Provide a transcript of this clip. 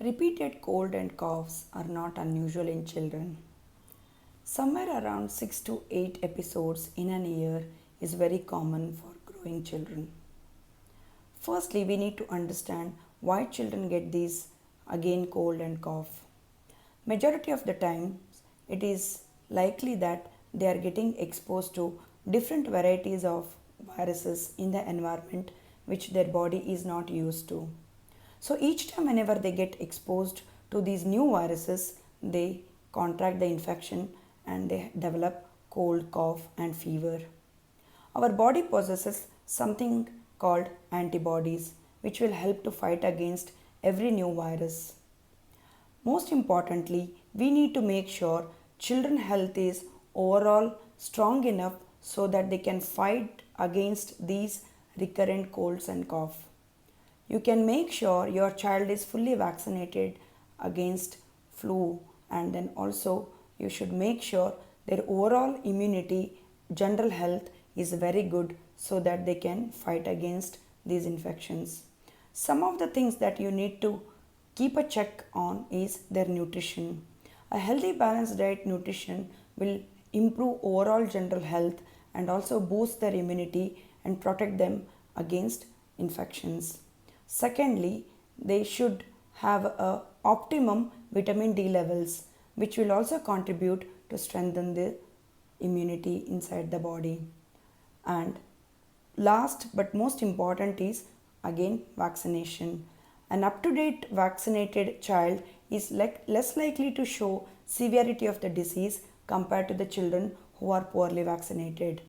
Repeated cold and coughs are not unusual in children. Somewhere around 6 to 8 episodes in an year is very common for growing children. Firstly, we need to understand why children get these again cold and cough. Majority of the time, it is likely that they are getting exposed to different varieties of viruses in the environment which their body is not used to. So each time whenever they get exposed to these new viruses, they contract the infection and they develop cold, cough and fever. Our body possesses something called antibodies which will help to fight against every new virus. Most importantly, we need to make sure children health is overall strong enough so that they can fight against these recurrent colds and cough. You can make sure your child is fully vaccinated against flu, and then also you should make sure their overall immunity, general health is very good so that they can fight against these infections. Some of the things that you need to keep a check on is their nutrition. A healthy balanced diet nutrition will improve overall general health and also boost their immunity and protect them against infections. Secondly, they should have a optimum vitamin D levels which will also contribute to strengthen the immunity inside the body. And last but most important is again vaccination. An up to date vaccinated child is less likely to show severity of the disease compared to the children who are poorly vaccinated.